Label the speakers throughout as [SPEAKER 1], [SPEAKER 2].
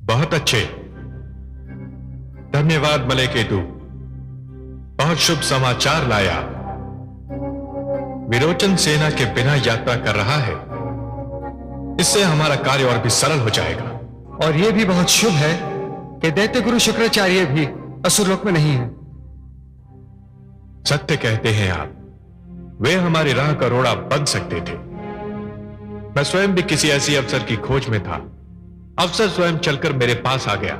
[SPEAKER 1] बहुत अच्छे, धन्यवाद मलयकेतु। बहुत शुभ समाचार लाया। विरोचन सेना के बिना यात्रा कर रहा है, इससे हमारा कार्य और भी सरल हो जाएगा।
[SPEAKER 2] और यह भी बहुत शुभ है कि दैत्य गुरु शुक्राचार्य भी असुरलोक में नहीं है।
[SPEAKER 1] सत्य कहते हैं आप, वे हमारी राह का रोड़ा बन सकते थे। मैं स्वयं भी किसी ऐसी अवसर की खोज में था। अवसर स्वयं चलकर मेरे पास आ गया।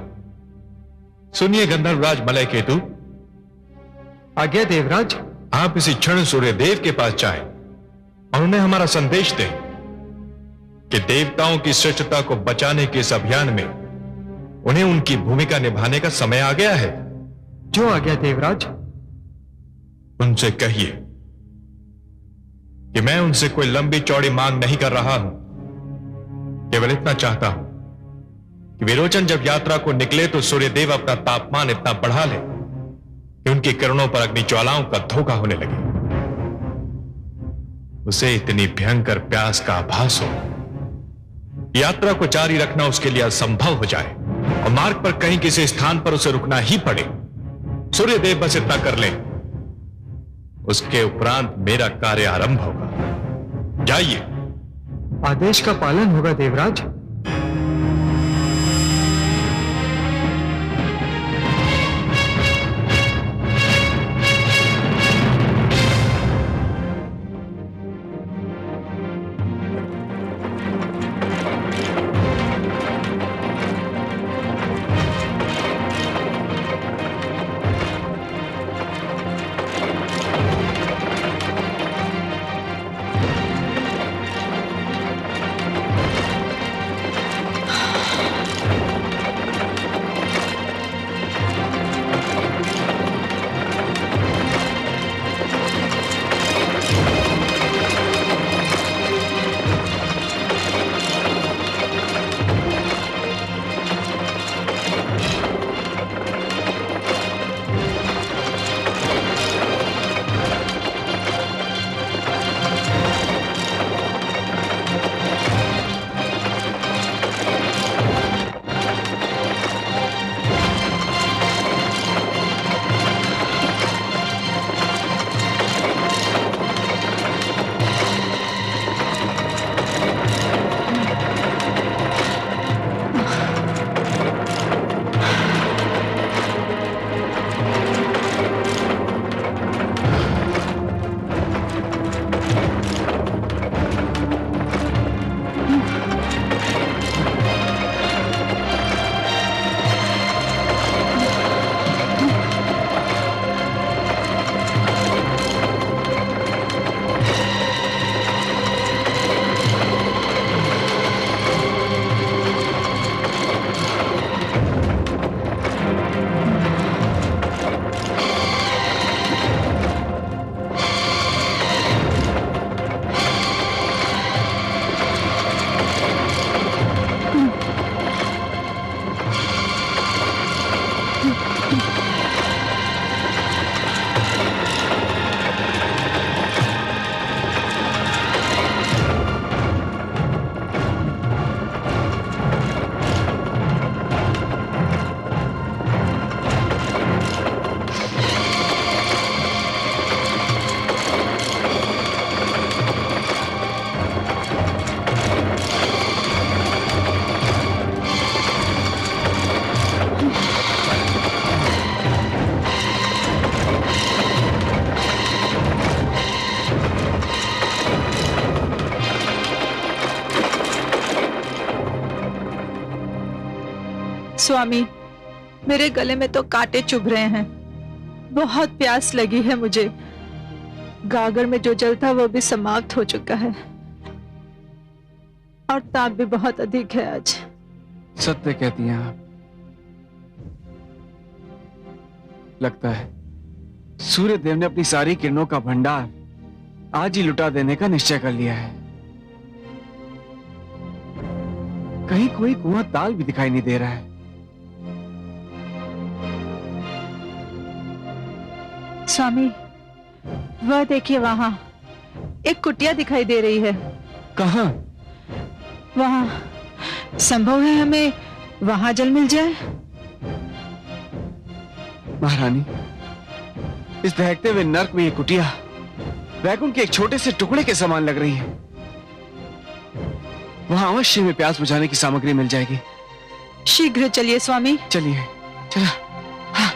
[SPEAKER 1] सुनिए गंधर्वराज मलयकेतु।
[SPEAKER 2] आज्ञा देवराज।
[SPEAKER 1] आप इसी क्षण सूर्यदेव के पास जाएं और उन्हें हमारा संदेश दें कि देवताओं की श्रेष्ठता को बचाने के इस अभियान में उन्हें उनकी भूमिका निभाने का समय आ गया है।
[SPEAKER 2] जो आज्ञा देवराज।
[SPEAKER 1] उनसे कहिए कि मैं उनसे कोई लंबी चौड़ी मांग नहीं कर रहा हूं, केवल इतना चाहता हूं कि विरोचन जब यात्रा को निकले तो सूर्यदेव अपना तापमान इतना बढ़ा ले कि उनकी किरणों पर अग्नि ज्वालाओं का धोखा होने लगे। उसे इतनी भयंकर प्यास का आभास हो, यात्रा को जारी रखना उसके लिए असंभव हो जाए और मार्ग पर कहीं किसी स्थान पर उसे रुकना ही पड़े। सूर्यदेव बस इतना कर ले, उसके उपरांत मेरा कार्य आरंभ होगा। जाइए।
[SPEAKER 2] आदेश का पालन होगा देवराज।
[SPEAKER 3] स्वामी, मेरे गले में तो कांटे चुभ रहे हैं। बहुत प्यास लगी है मुझे। गागर में जो जल था वो भी समाप्त हो चुका है और ताप भी बहुत अधिक है आज।
[SPEAKER 4] सत्य कहती हैं आप। लगता है सूर्य देव ने अपनी सारी किरणों का भंडार आज ही लुटा देने का निश्चय कर लिया है। कहीं कोई कुआं ताल भी दिखाई नहीं दे रहा है।
[SPEAKER 3] स्वामी, वह देखिए, वहां एक कुटिया दिखाई दे रही है।
[SPEAKER 4] कहां?
[SPEAKER 3] वहां। संभव है हमें वहां जल मिल जाए।
[SPEAKER 4] महारानी, इस दहकते हुए नर्क में ये कुटिया वैकुंठ के एक छोटे से टुकड़े के समान लग रही है। वहां अवश्य में प्यास बुझाने की सामग्री मिल जाएगी।
[SPEAKER 3] शीघ्र चलिए स्वामी।
[SPEAKER 4] चलिए। चला। हाँ।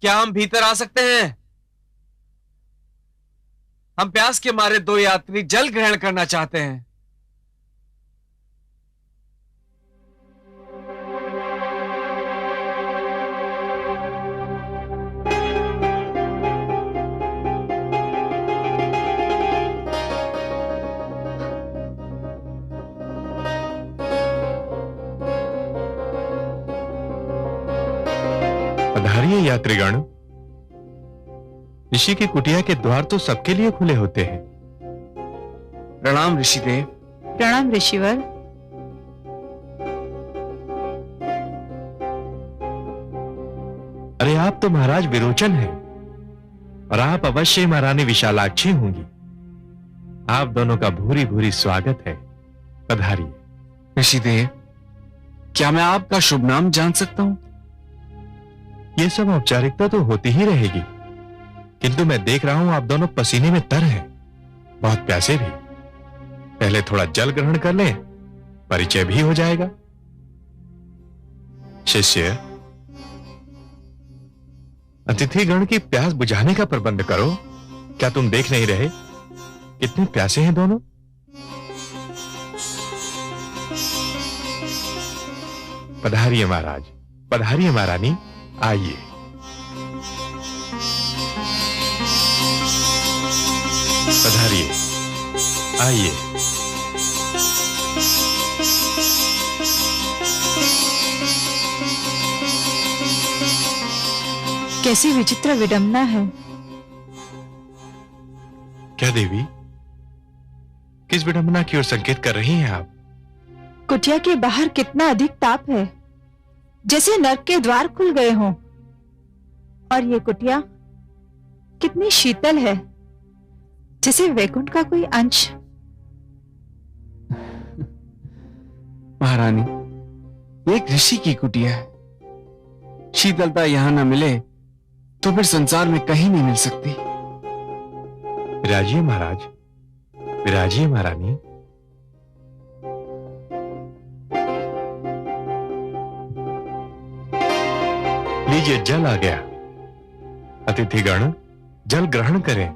[SPEAKER 5] क्या हम भीतर आ सकते हैं? हम प्यास के मारे दो यात्री जल ग्रहण करना चाहते हैं।
[SPEAKER 1] पधारिए यात्रीगण। ऋषि की कुटिया के द्वार तो सबके लिए खुले होते हैं।
[SPEAKER 4] प्रणाम ऋषिदेव।
[SPEAKER 3] प्रणाम ऋषिवर।
[SPEAKER 1] अरे आप तो महाराज विरोचन हैं और आप अवश्य महारानी विशालाक्षी होंगी। आप दोनों का भूरी भूरी स्वागत है। पधारिए।
[SPEAKER 4] ऋषिदेव, क्या मैं आपका शुभ नाम जान सकता हूं?
[SPEAKER 1] ये सब औपचारिकता तो होती ही रहेगी, किंतु मैं देख रहा हूं आप दोनों पसीने में तर हैं, बहुत प्यासे भी। पहले थोड़ा जल ग्रहण कर लें, परिचय भी हो जाएगा। शिष्य, अतिथिगण की प्यास बुझाने का प्रबंध करो। क्या तुम देख नहीं रहे कितने प्यासे हैं दोनों? पधारिए महाराज, पधारिए महारानी, आइए। पधारिए, आइए।
[SPEAKER 3] कैसी विचित्र विडंबना है।
[SPEAKER 1] क्या देवी, किस विडंबना की ओर संकेत कर रही हैं आप?
[SPEAKER 3] कुटिया के बाहर कितना अधिक ताप है, जैसे नर्क के द्वार खुल गए हों। और ये कुटिया कितनी शीतल है, जैसे वैकुंठ का कोई अंश।
[SPEAKER 4] महारानी, एक ऋषि की कुटिया है। शीतलता यहां न मिले तो फिर संसार में कहीं नहीं मिल सकती।
[SPEAKER 1] विराजिए महाराज, विराजिए महारानी। लीजिए, जल आ गया। अतिथिगण जल ग्रहण करें।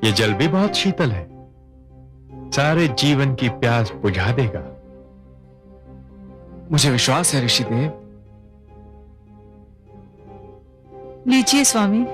[SPEAKER 1] ये जल भी बहुत शीतल है, सारे जीवन की प्यास बुझा देगा।
[SPEAKER 4] मुझे विश्वास है ऋषिदेव।
[SPEAKER 3] लीजिए स्वामी।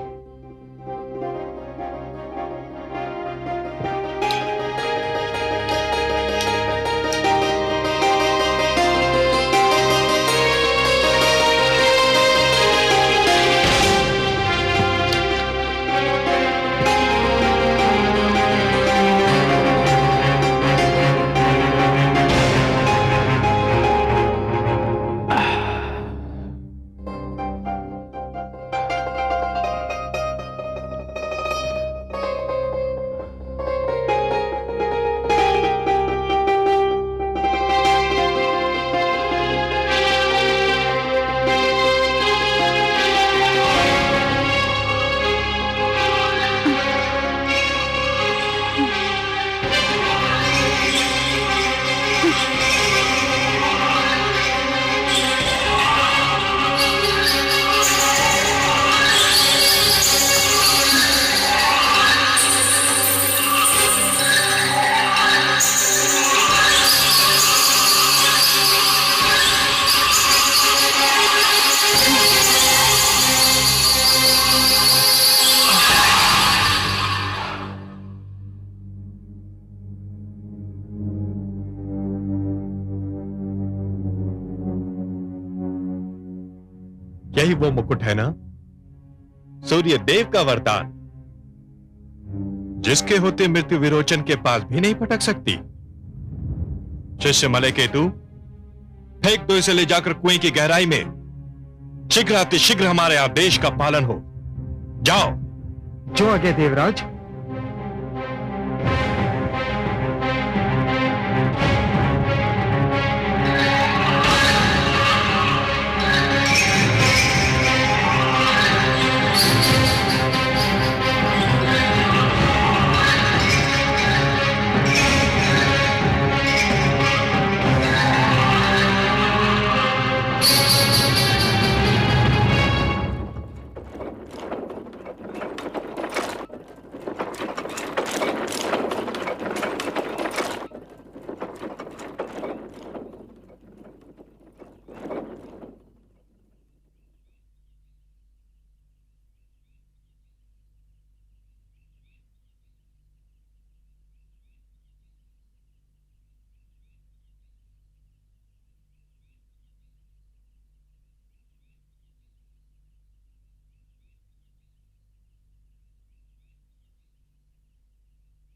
[SPEAKER 1] यही वो मुकुट है ना, सूर्य देव का वरदान, जिसके होते मृत्यु विरोचन के पास भी नहीं पटक सकती। शिष्य मलयकेतु, फेंक दो इसे ले जाकर कुएं की गहराई में। शीघ्र हमारे आदेश का पालन हो। जाओ।
[SPEAKER 2] जो आगे देवराज।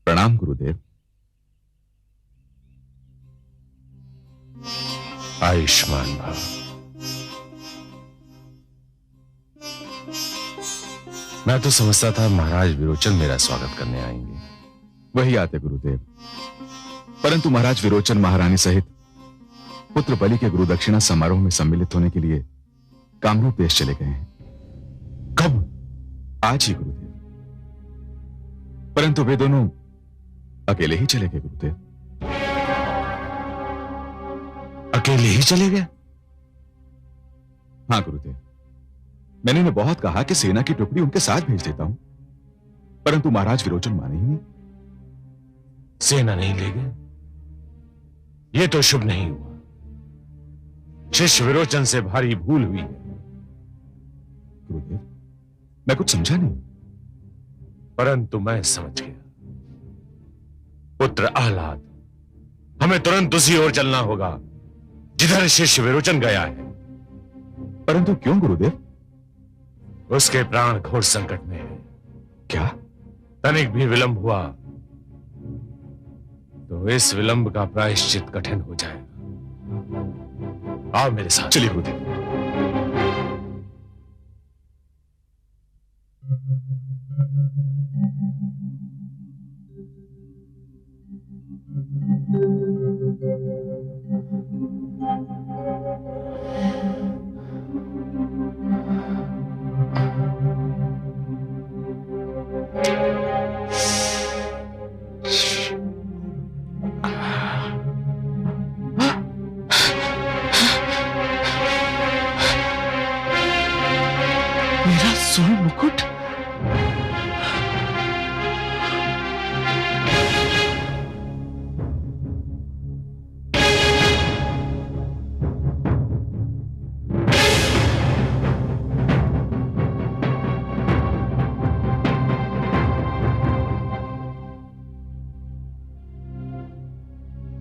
[SPEAKER 6] प्रणाम गुरुदेव।
[SPEAKER 1] आयुष्मान भव।
[SPEAKER 6] मैं तो समझता था महाराज विरोचन मेरा स्वागत करने आएंगे। वही आते गुरुदेव, परंतु महाराज विरोचन महारानी सहित पुत्र बलि के गुरु दक्षिणा समारोह में सम्मिलित होने के लिए कामरूप देश चले गए हैं।
[SPEAKER 1] कब?
[SPEAKER 6] आज ही गुरुदेव। परंतु वे दोनों अकेले ही चले गए गुरुदेव।
[SPEAKER 1] अकेले ही चले गए?
[SPEAKER 6] हाँ गुरुदेव, मैंने उन्हें बहुत कहा कि सेना की टुकड़ी उनके साथ भेज देता हूं, परंतु महाराज विरोचन माने ही नहीं।
[SPEAKER 1] सेना नहीं ले गए? यह तो शुभ नहीं हुआ। शिष्य विरोचन से भारी भूल हुई है।
[SPEAKER 6] गुरुदेव, मैं कुछ समझा नहीं।
[SPEAKER 1] परंतु मैं समझ गया। पुत्र आह्लाद, हमें तुरंत उसी ओर चलना होगा जिधर शिष्य विरोचन गया है।
[SPEAKER 6] परंतु क्यों गुरुदेव?
[SPEAKER 1] उसके प्राण घोर संकट में है।
[SPEAKER 6] क्या?
[SPEAKER 1] तनिक भी विलंब हुआ तो इस विलंब का प्रायश्चित कठिन हो जाएगा। आओ मेरे साथ।
[SPEAKER 6] चलिए गुरुदेव।
[SPEAKER 4] मेरा स्वर्ण मुकुट।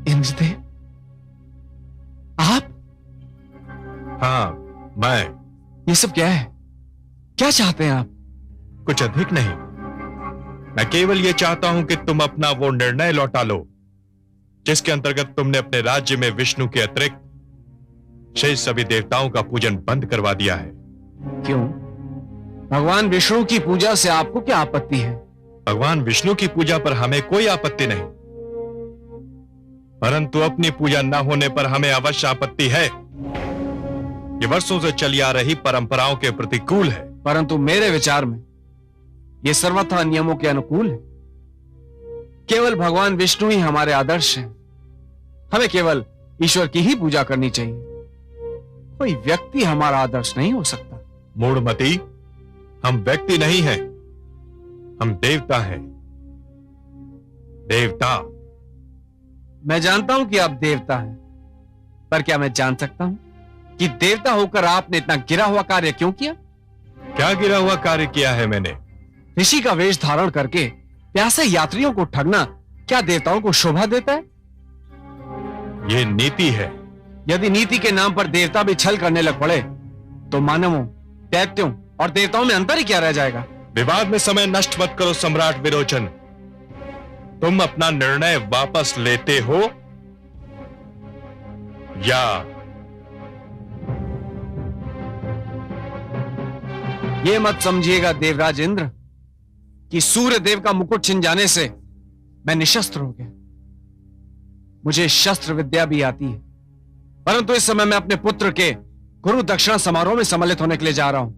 [SPEAKER 4] इंद्रदेव, आप?
[SPEAKER 1] हाँ, मैं।
[SPEAKER 4] ये सब क्या है? क्या चाहते हैं आप?
[SPEAKER 1] कुछ अधिक नहीं। मैं केवल यह चाहता हूं कि तुम अपना वो निर्णय लौटा लो जिसके अंतर्गत तुमने अपने राज्य में विष्णु के अतिरिक्त शेष सभी देवताओं का पूजन बंद करवा दिया है।
[SPEAKER 4] क्यों? भगवान विष्णु की पूजा से आपको क्या आपत्ति है?
[SPEAKER 1] भगवान विष्णु की पूजा पर हमें कोई आपत्ति नहीं, परंतु अपनी पूजा न होने पर हमें अवश्य आपत्ति है। ये वर्षों से चली आ रही परंपराओं के प्रतिकूल है।
[SPEAKER 4] परंतु मेरे विचार में यह सर्वथा नियमों के अनुकूल है। केवल भगवान विष्णु ही हमारे आदर्श हैं। हमें केवल ईश्वर की ही पूजा करनी चाहिए। कोई व्यक्ति हमारा आदर्श नहीं हो सकता।
[SPEAKER 1] मूढ़मती, हम व्यक्ति नहीं हैं, हम देवता हैं। देवता।
[SPEAKER 4] मैं जानता हूं कि आप देवता हैं, पर क्या मैं जान सकता हूं कि देवता होकर आपने इतना गिरा हुआ कार्य क्यों किया?
[SPEAKER 1] क्या गिरा हुआ कार्य किया है मैंने?
[SPEAKER 4] ऋषि का वेश धारण करके प्यासे यात्रियों को ठगना क्या देवताओं को शोभा देता है?
[SPEAKER 1] यह नीति है।
[SPEAKER 4] यदि नीति के नाम पर देवता भी छल करने लग पड़े तो मानवों दैत्यों और देवताओं में अंतर ही क्या रह जाएगा?
[SPEAKER 1] विवाद में समय नष्ट मत करो सम्राट विरोचन। तुम अपना निर्णय वापस लेते हो या
[SPEAKER 4] ये मत समझिएगा देवराज इंद्र कि सूर्य देव का मुकुट छिन जाने से मैं निशस्त्र हो गया। मुझे शस्त्र विद्या भी आती है, परंतु इस समय मैं अपने पुत्र के गुरु दक्षिणा समारोह में सम्मिलित होने के लिए जा रहा हूं।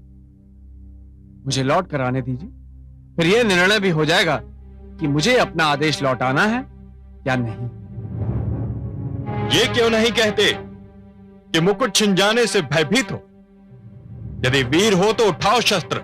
[SPEAKER 4] मुझे लौट कर आने दीजिए, फिर यह निर्णय भी हो जाएगा कि मुझे अपना आदेश लौटाना है या नहीं।
[SPEAKER 1] ये क्यों नहीं कहते कि मुकुट छिन जाने से भयभीत हो? यदि वीर हो तो उठाओ शस्त्र।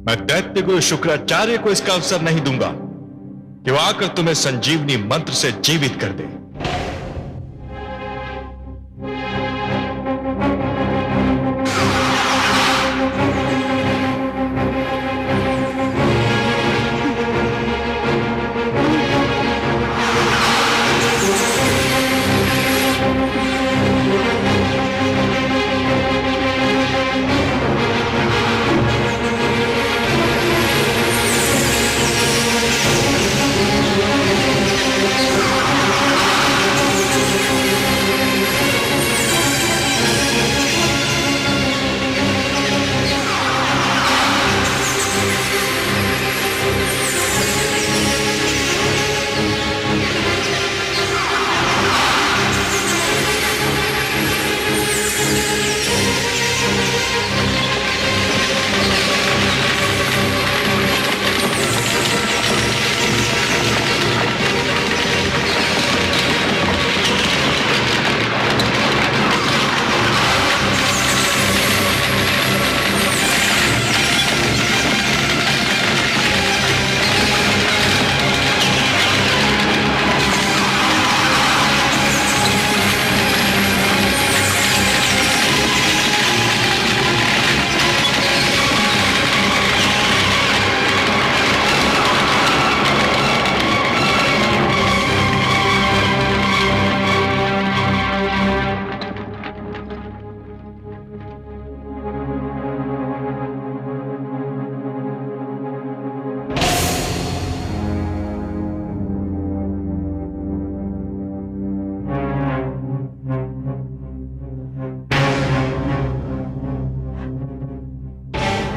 [SPEAKER 1] मैं दैत्य गुरु शुक्राचार्य को इसका अवसर नहीं दूंगा कि वो आकर तुम्हें संजीवनी मंत्र से जीवित कर दे।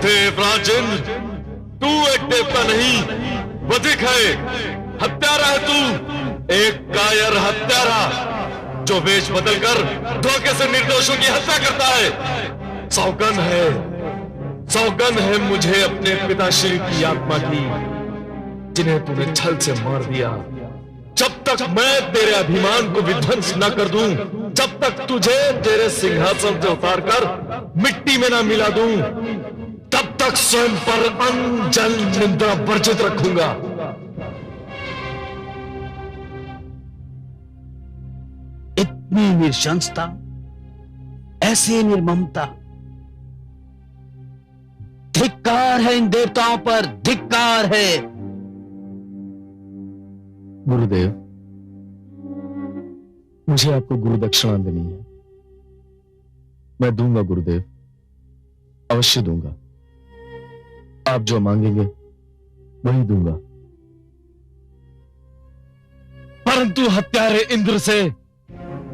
[SPEAKER 1] देवराजन, तू एक देवता नहीं बधिक है। हत्यारा है तू, एक कायर हत्यारा जो वेश बदलकर धोखे से निर्दोषों की हत्या करता है। सौगंध है मुझे अपने पिताश्री की आत्मा की, जिन्हें तूने छल से मार दिया। जब तक मैं तेरे अभिमान को विध्वंस न कर दूं, जब तक तुझे तेरे सिंहासन से उतारकर मिट्टी में न मिला दूं, तब तक स्वयं पर अन्न जल निंदा वर्जित रखूंगा।
[SPEAKER 7] इतनी निशंसता, ऐसी निर्ममता, धिक्कार है इन देवताओं पर, धिक्कार है।
[SPEAKER 1] गुरुदेव, मुझे आपको गुरु दक्षिणा देनी है। मैं दूंगा गुरुदेव, अवश्य दूंगा। आप जो मांगेंगे वही दूंगा। परंतु हत्यारे इंद्र से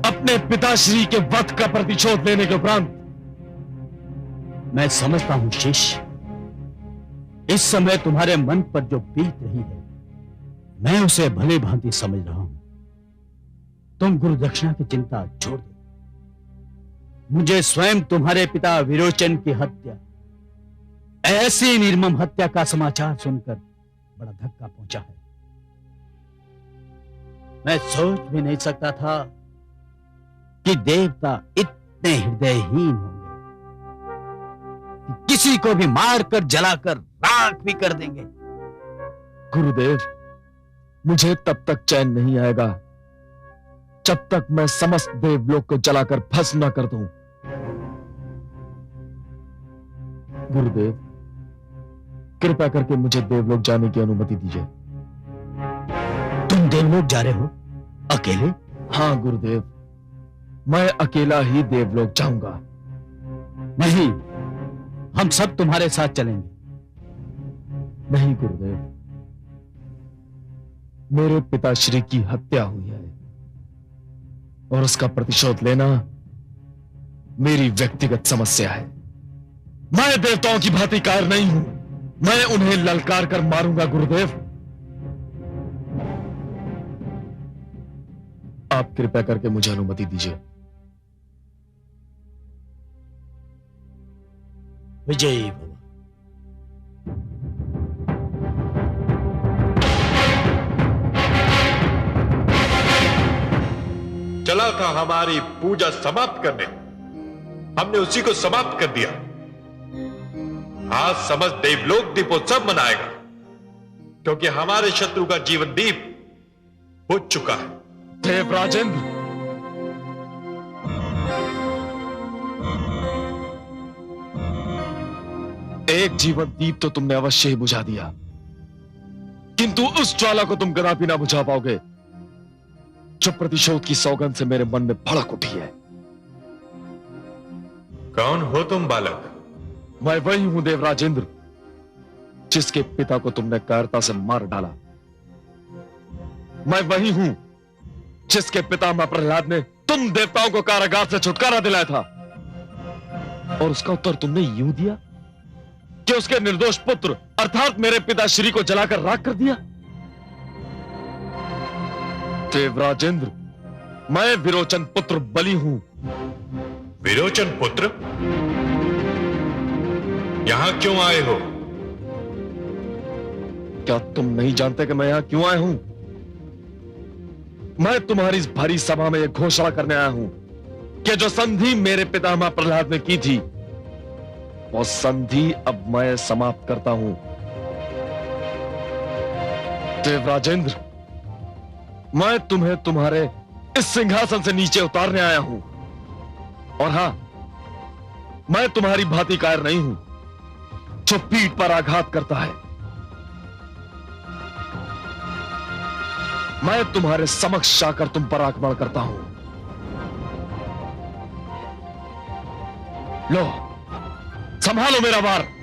[SPEAKER 1] अपने पिताश्री के वध का प्रतिशोध लेने के उपरांत
[SPEAKER 7] मैं समझता हूं शिष्य, इस समय तुम्हारे मन पर जो बीत रही है मैं उसे भली भांति समझ रहा हूं। तुम गुरु दक्षिणा की चिंता छोड़ दो। मुझे स्वयं तुम्हारे पिता विरोचन की हत्या, ऐसी निर्मम हत्या का समाचार सुनकर बड़ा धक्का पहुंचा है। मैं सोच भी नहीं सकता था कि देवता इतने हृदयहीन होंगे कि किसी को भी मारकर जलाकर राख भी कर देंगे।
[SPEAKER 1] गुरुदेव, मुझे तब तक चैन नहीं आएगा जब तक मैं समस्त देवलोक को जलाकर भस्म न कर दूं। गुरुदेव, कृपा करके मुझे देवलोक जाने की अनुमति दीजिए।
[SPEAKER 7] तुम देवलोक जा रहे हो अकेले?
[SPEAKER 1] हाँ गुरुदेव, मैं अकेला ही देवलोक जाऊंगा।
[SPEAKER 7] नहीं, हम सब तुम्हारे साथ चलेंगे।
[SPEAKER 1] नहीं गुरुदेव, मेरे पिताश्री की हत्या हुई है और उसका प्रतिशोध लेना मेरी व्यक्तिगत समस्या है। मैं देवताओं की भांति कायर नहीं हूं, मैं उन्हें ललकार कर मारूंगा। गुरुदेव, आप कृपया करके मुझे अनुमति दीजिए।
[SPEAKER 7] विजयी भव।
[SPEAKER 1] चला था हमारी पूजा समाप्त करने, हमने उसी को समाप्त कर दिया। आज समस्त देवलोक दीपोत्सव मनाएगा, क्योंकि हमारे शत्रु का जीवन दीप बुझ चुका है। देवराजेंद्र, एक जीवन दीप तो तुमने अवश्य ही बुझा दिया, किंतु उस ज्वाला को तुम कदापि ना बुझा पाओगे जो प्रतिशोध की सौगंध से मेरे मन में भड़क उठी है। कौन हो तुम बालक? मैं वही हूं देवराजेंद्र, जिसके पिता को तुमने कायरता से मार डाला। मैं वही हूं जिसके पितामह प्रहलाद ने तुम देवताओं को कारागार से छुटकारा दिलाया था, और उसका उत्तर तुमने यूं दिया कि उसके निर्दोष पुत्र अर्थात मेरे पिताश्री को जलाकर राख कर दिया। देवराजेंद्र, मैं विरोचन पुत्र बलि हूं। विरोचन पुत्र? यहां क्यों आए हो? क्या तुम नहीं जानते कि मैं यहां क्यों आया हूं? मैं तुम्हारी इस भारी सभा में यह घोषणा करने आया हूं कि जो संधि मेरे पितामह प्रहलाद ने की थी, वो संधि अब मैं समाप्त करता हूं। देवराजेंद्र, मैं तुम्हें तुम्हारे इस सिंहासन से नीचे उतारने आया हूं, और हां, मैं तुम्हारी भांति कायर नहीं हूं जो पीठ पर आघात करता है। मैं तुम्हारे समक्ष आकर तुम पर आक्रमण करता हूं। लो, संभालो मेरा वार।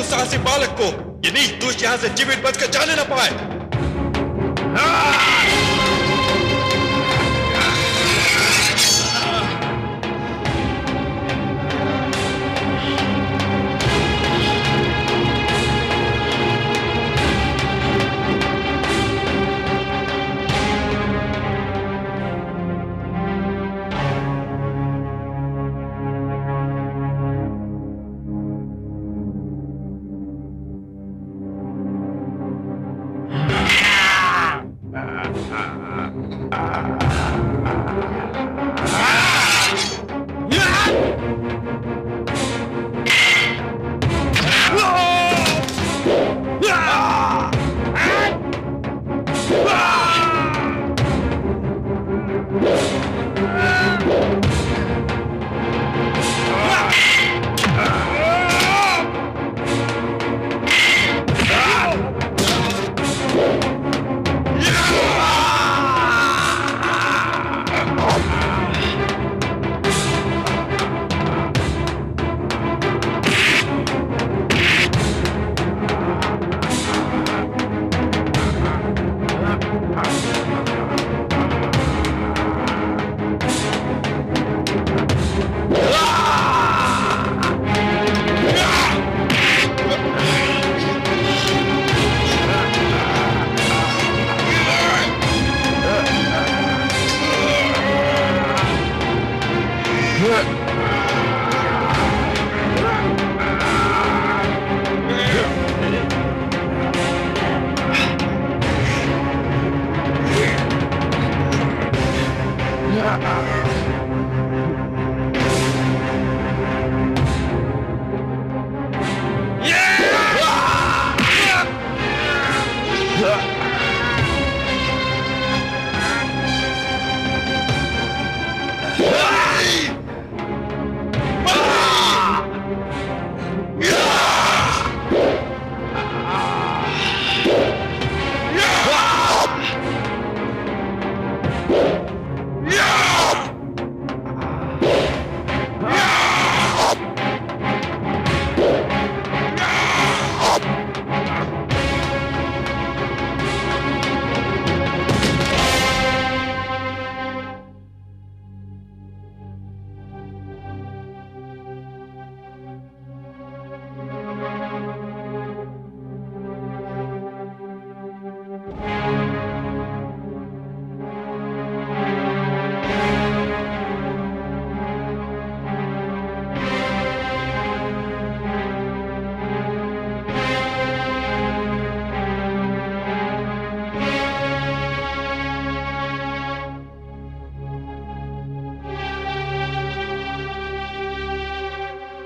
[SPEAKER 1] दुस्साहसी बालक को ये नीच दुष्ट यहां से जीवित बचकर जाने न पाए।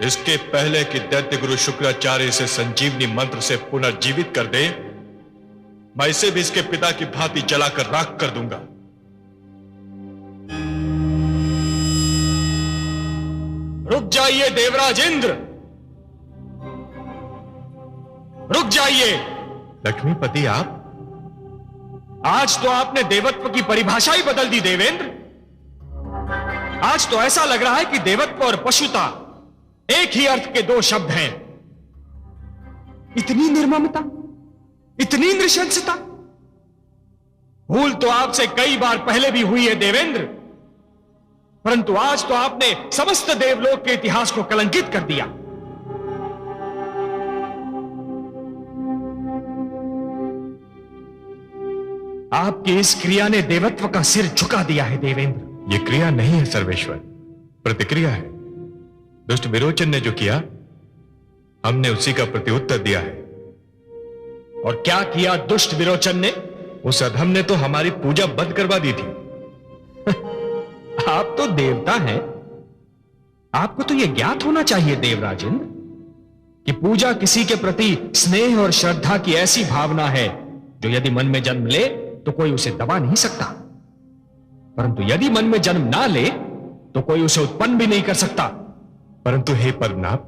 [SPEAKER 1] इसके पहले कि दैत्य गुरु शुक्राचार्य इसे संजीवनी मंत्र से पुनर्जीवित कर दे, मैं इसे भी इसके पिता की भांति जलाकर राख कर दूंगा। रुक जाइए देवराज इंद्र, रुक जाइए। लक्ष्मीपति आप? आज तो आपने देवत्व की परिभाषा ही बदल दी देवेंद्र। आज तो ऐसा लग रहा है कि देवत्व और पशुता एक ही अर्थ के दो शब्द हैं। इतनी निर्ममता, इतनी नृशंसता, भूल तो आपसे कई बार पहले भी हुई है देवेंद्र, परंतु आज तो आपने समस्त देवलोक के इतिहास को कलंकित कर दिया। आपकी इस क्रिया ने देवत्व का सिर झुका दिया है देवेंद्र। यह क्रिया नहीं है सर्वेश्वर, प्रतिक्रिया है। दुष्ट विरोचन ने जो किया, हमने उसी का प्रत्युत्तर दिया है। और क्या किया दुष्ट विरोचन ने? उस अधम ने तो हमारी पूजा बंद करवा दी थी। आप तो देवता हैं, आपको तो यह ज्ञात होना चाहिए देवराजेंद्र कि पूजा किसी के प्रति स्नेह और श्रद्धा की ऐसी भावना है जो यदि मन में जन्म ले तो कोई उसे दबा नहीं सकता, परंतु यदि मन में जन्म ना ले तो कोई उसे उत्पन्न भी नहीं कर सकता। परंतु हे पद्मनाभ,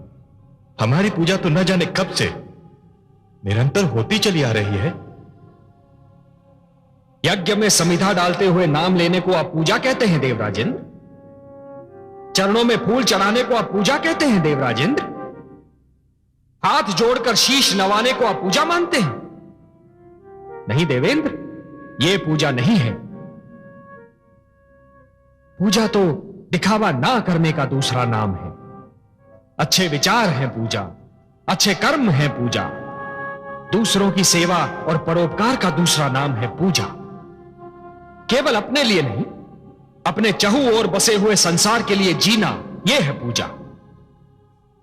[SPEAKER 1] हमारी पूजा तो न जाने कब से निरंतर होती चली आ रही है। यज्ञ में समिधा डालते हुए नाम लेने को आप पूजा कहते हैं देवराजेंद्र? चरणों में फूल चढ़ाने को आप पूजा कहते हैं देवराजेंद्र?
[SPEAKER 2] हाथ जोड़कर शीश नवाने को आप पूजा मानते हैं? नहीं देवेंद्र, यह पूजा नहीं है। पूजा तो दिखावा ना करने का दूसरा नाम है। अच्छे विचार हैं पूजा, अच्छे कर्म है पूजा। दूसरों की सेवा और परोपकार का दूसरा नाम है पूजा। केवल अपने लिए नहीं, अपने चहु ओर बसे हुए संसार के लिए जीना, यह है पूजा।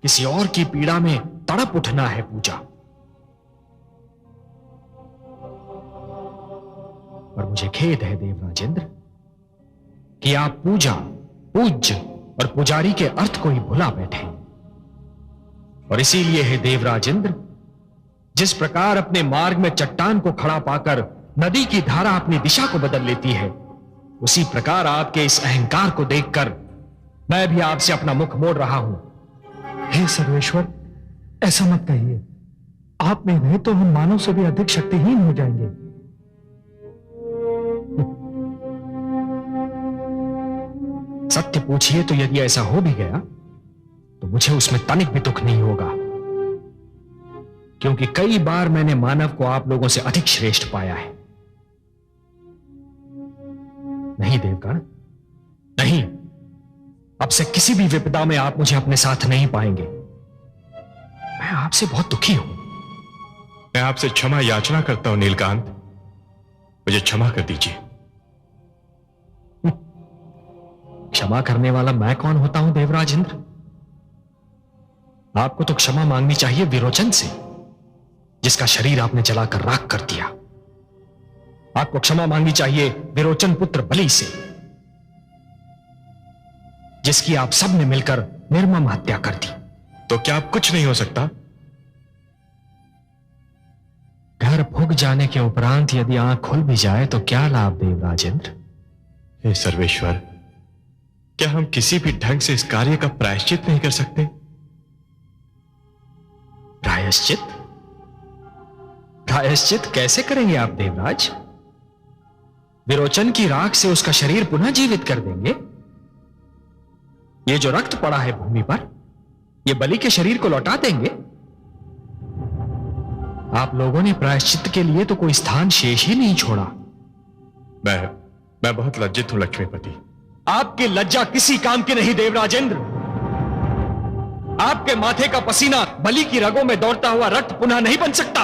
[SPEAKER 2] किसी और की पीड़ा में तड़प उठना है पूजा। और मुझे खेद है देवराजेंद्र कि आप पूजा, पूज्य और पुजारी के अर्थ को ही भुला बैठे। और इसीलिए है देवराजेंद्र, जिस प्रकार अपने मार्ग में चट्टान को खड़ा पाकर नदी की धारा अपनी दिशा को बदल लेती है, उसी प्रकार आपके इस अहंकार को देखकर मैं भी आपसे अपना मुख मोड़ रहा हूं।
[SPEAKER 8] हे सर्वेश्वर, ऐसा मत कहिए। आप में रहे तो हम मानव से भी अधिक शक्तिहीन हो जाएंगे।
[SPEAKER 2] सत्य पूछिए तो यदि ऐसा हो भी गया तो मुझे उसमें तनिक भी दुख नहीं होगा, क्योंकि कई बार मैंने मानव को आप लोगों से अधिक श्रेष्ठ पाया है। नहीं देवगण, नहीं, अब से किसी भी विपदा में आप मुझे अपने साथ नहीं पाएंगे। मैं आपसे बहुत दुखी हूं।
[SPEAKER 1] मैं आपसे क्षमा याचना करता हूं नीलकांत, मुझे क्षमा कर दीजिए।
[SPEAKER 2] क्षमा करने वाला मैं कौन होता हूं देवराजेंद्र? आपको तो क्षमा मांगनी चाहिए विरोचन से, जिसका शरीर आपने जलाकर राख कर दिया। आपको क्षमा मांगनी चाहिए विरोचन पुत्र बलि से, जिसकी आप सब ने मिलकर निर्मम हत्या कर दी।
[SPEAKER 1] तो क्या अब कुछ नहीं हो सकता?
[SPEAKER 2] घर फूक जाने के उपरांत यदि आंख खुल भी जाए तो क्या लाभ देवराजेंद्र?
[SPEAKER 1] हे सर्वेश्वर, क्या हम किसी भी ढंग से इस कार्य का प्रायश्चित नहीं कर सकते?
[SPEAKER 2] प्रायश्चित? प्रायश्चित कैसे करेंगे आप देवराज? विरोचन की राख से उसका शरीर पुनः जीवित कर देंगे? ये जो रक्त पड़ा है भूमि पर, ये बलि के शरीर को लौटा देंगे? आप लोगों ने प्रायश्चित के लिए तो कोई स्थान शेष ही नहीं छोड़ा।
[SPEAKER 1] मैं बहुत लज्जित हूं लक्ष्मीपति।
[SPEAKER 2] आपकी लज्जा किसी काम की नहीं देवराजेंद्र। आपके माथे का पसीना बलि की रगों में दौड़ता हुआ रक्त पुनः नहीं बन सकता।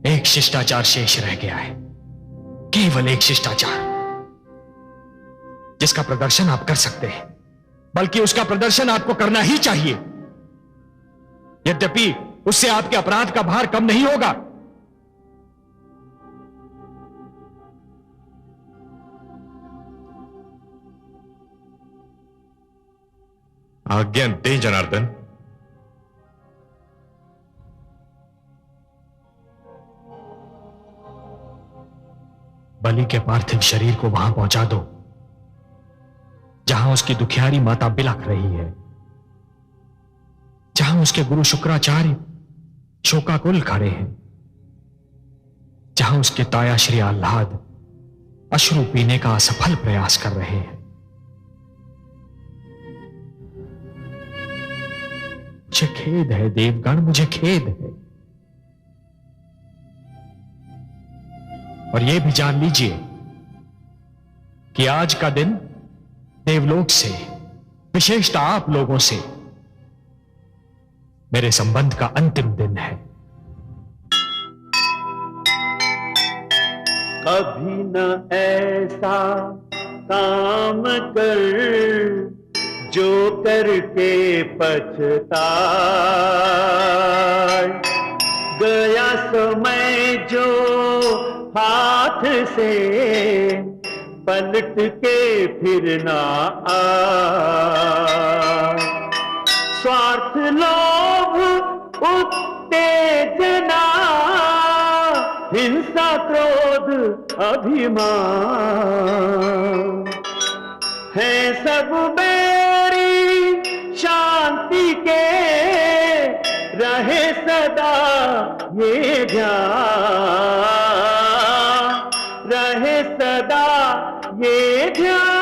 [SPEAKER 2] एक शिष्टाचार शेष रह गया है, केवल एक शिष्टाचार, जिसका प्रदर्शन आप कर सकते हैं, बल्कि उसका प्रदर्शन आपको करना ही चाहिए। यद्यपि उससे आपके अपराध का भार कम नहीं होगा।
[SPEAKER 1] आज्ञा दे जनार्दन।
[SPEAKER 2] बलि के पार्थिव शरीर को वहां पहुंचा दो जहां उसकी दुखियारी माता बिलख रही है, जहां उसके गुरु शुक्राचार्य शोकाकुल खड़े हैं, जहां उसके ताया श्री आह्लाद अश्रु पीने का असफल प्रयास कर रहे हैं। मुझे खेद है देवगण, मुझे खेद है। और यह भी जान लीजिए कि आज का दिन देवलोक से, विशेषतः आप लोगों से, मेरे संबंध का अंतिम दिन है।
[SPEAKER 9] कभी न ऐसा काम कर जो करके पछताए, गया समय जो हाथ से पलट के फिर ना आए। स्वार्थ, लोभ, उत्तेजना, हिंसा, क्रोध, अभिमान है सब मेरी शांति के, रहे सदा ये ध्यान, रहे सदा ये ध्यान।